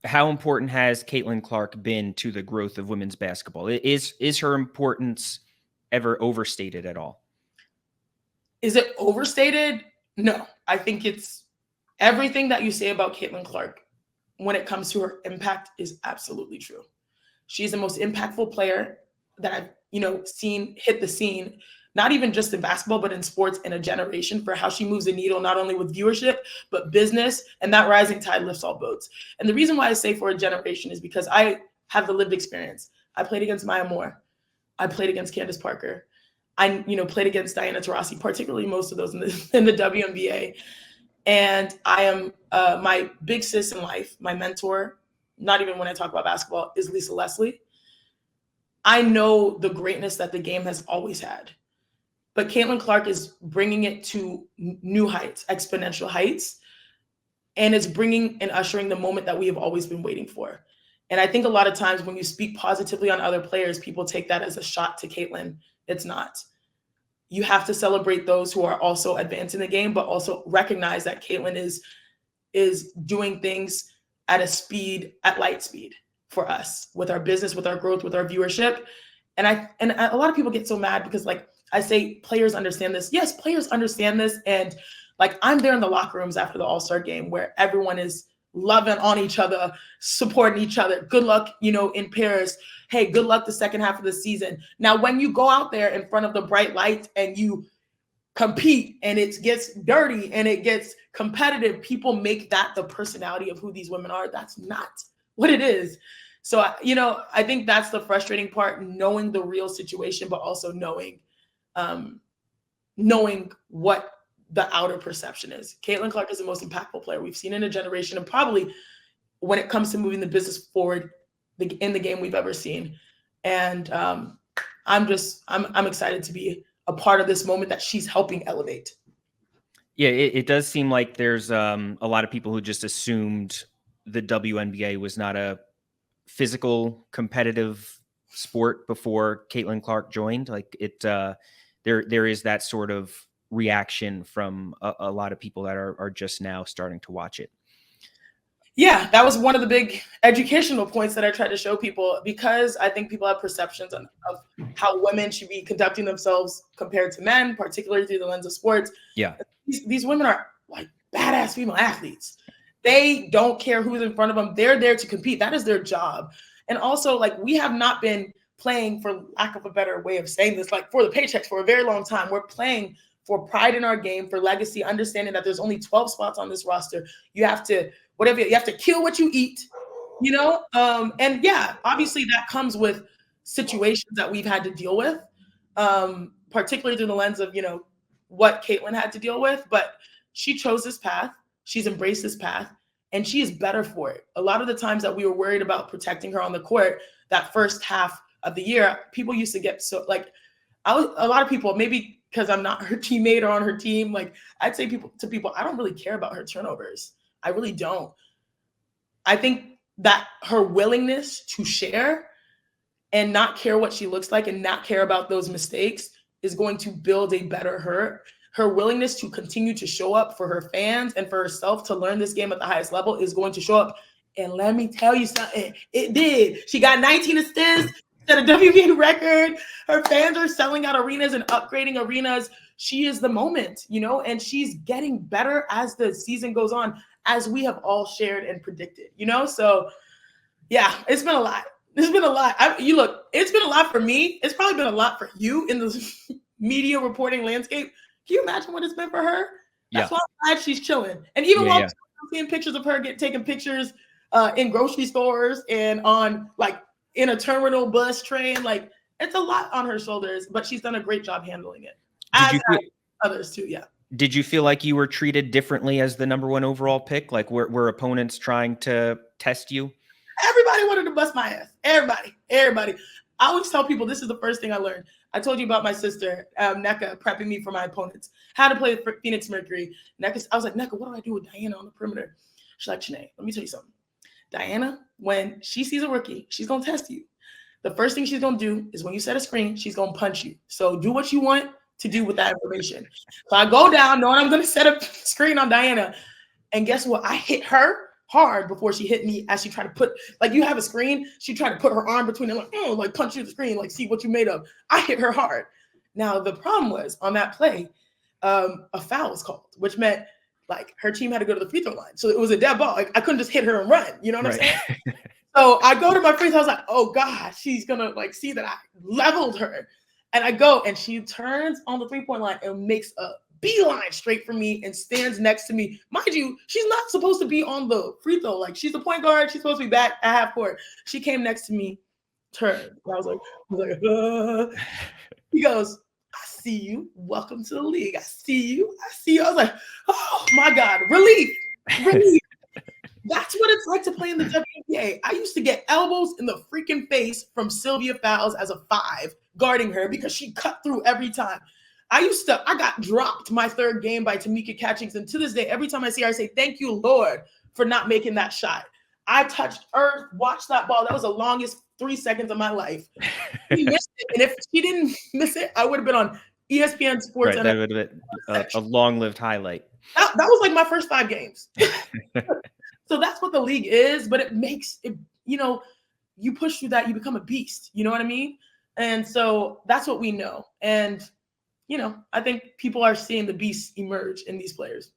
how important has Caitlin Clark been to the growth of women's basketball? Is her importance ever overstated at all? Is it overstated? No, I think it's everything that you say about Caitlin Clark when it comes to her impact is absolutely true. She's the most impactful player that I've, seen hit the scene, not even just in basketball, but in sports in a generation, for how she moves the needle, not only with viewership, but business, and that rising tide lifts all boats. And the reason why I say for a generation is because I have the lived experience. I played against Maya Moore. I played against Candace Parker. I, played against Diana Taurasi, particularly most of those in the WNBA. And I am my big sis in life, my mentor, not even when I talk about basketball, is Lisa Leslie. I know the greatness that the game has always had. But Caitlin Clark is bringing it to new heights, exponential heights. And it's bringing and ushering the moment that we have always been waiting for. And I think a lot of times when you speak positively on other players, people take that as a shot to Caitlin. It's not. You have to celebrate those who are also advancing the game, but also recognize that Caitlin is doing things at light speed for us, with our business, with our growth, with our viewership. And a lot of people get so mad because, like, I say players understand this. Yes, players understand this. And like, I'm there in the locker rooms after the All-Star game where everyone is loving on each other, supporting each other. Good luck, in Paris. Hey, good luck the second half of the season. Now, when you go out there in front of the bright lights and you compete and it gets dirty and it gets competitive, people make that the personality of who these women are. That's not what it is. So, I think that's the frustrating part, knowing the real situation, but also knowing what the outer perception is. Caitlin Clark is the most impactful player we've seen in a generation, and probably when it comes to moving the business forward in the game we've ever seen. And I'm excited to be a part of this moment that she's helping elevate. Yeah, it does seem like there's a lot of people who just assumed the WNBA was not a physical, competitive sport before Caitlin Clark joined. Like there is that sort of reaction from a lot of people that are just now starting to watch it. Yeah, that was one of the big educational points that I tried to show people, because I think people have perceptions of how women should be conducting themselves compared to men, particularly through the lens of sports. Yeah. These women are like badass female athletes. They don't care who's in front of them. They're there to compete. That is their job. And also, like, we have not been playing, for lack of a better way of saying this, like, for the paychecks for a very long time. We're playing for pride in our game, for legacy, understanding that there's only 12 spots on this roster. You have to kill what you eat, and yeah, obviously that comes with situations that we've had to deal with, particularly through the lens of, what Caitlin had to deal with. But she chose this path. She's embraced this path, and she is better for it. A lot of the times that we were worried about protecting her on the court, that first half of the year, people used to get so, like, a lot of people, maybe because I'm not her teammate or on her team, like, I'd say to people, I don't really care about her turnovers. I really don't. I think that her willingness to share and not care what she looks like and not care about those mistakes is going to build a better her. Her willingness to continue to show up for her fans and for herself to learn this game at the highest level is going to show up. And let me tell you something, it did. She got 19 assists, set a WNBA record. Her fans are selling out arenas and upgrading arenas. She is the moment, and she's getting better as the season goes on, as we have all shared and predicted, So yeah, it's been a lot. It's been a lot. It's been a lot for me. It's probably been a lot for you in the media reporting landscape. Can you imagine what it's been for her? That's why I'm glad she's chilling. And even while I'm seeing pictures of her taking pictures in grocery stores and on, like, in a terminal bus train, like, it's a lot on her shoulders, but she's done a great job handling it. Others too, yeah. Did you feel like you were treated differently as the number one overall pick? Like, were opponents trying to test you? Everybody wanted to bust my ass. Everybody. I always tell people, this is the first thing I learned. I told you about my sister, Nneka, prepping me for my opponents. How to play the Phoenix Mercury. I was like, Nneka, what do I do with Diana on the perimeter? She's like, Chiney, let me tell you something. Diana, when she sees a rookie, she's going to test you. The first thing she's going to do is when you set a screen, she's going to punch you. So do what you want to do with that information. So I go down knowing I'm going to set a screen on Diana. And guess what? I hit her hard before she hit me as she tried to put, like, you have a screen, she tried to put her arm between it, like, oh, like punch through the screen, like, see what you made of. I hit her hard. Now, the problem was on that play, a foul was called, which meant like her team had to go to the free throw line. So it was a dead ball. Like, I couldn't just hit her and run. You know what I'm saying? So I go to my free throw. I was like, oh God, she's gonna like see that I leveled her. And I go and she turns on the 3-point line and makes a beeline straight for me and stands next to me. Mind you, she's not supposed to be on the free throw. Like, she's the point guard. She's supposed to be back at half court. She came next to me, turned. I was like, He goes, I see you. Welcome to the league. I see you. I see you. I was like, oh my God, relief. That's what it's like to play in the WNBA. I used to get elbows in the freaking face from Sylvia Fowles as a 5 guarding her because she cut through every time. I got dropped my 3rd game by Tamika Catchings. And to this day, every time I see her, I say, thank you, Lord, for not making that shot. I touched earth, watched that ball. That was the longest 3 seconds of my life. She missed it. And if she didn't miss it, I would have been on ESPN Sports. Right, that would have been a long-lived highlight. That was like my first 5 games. So that's what the league is, but it makes it, you push through that, you become a beast. You know what I mean? And so that's what we know. And, I think people are seeing the beast emerge in these players.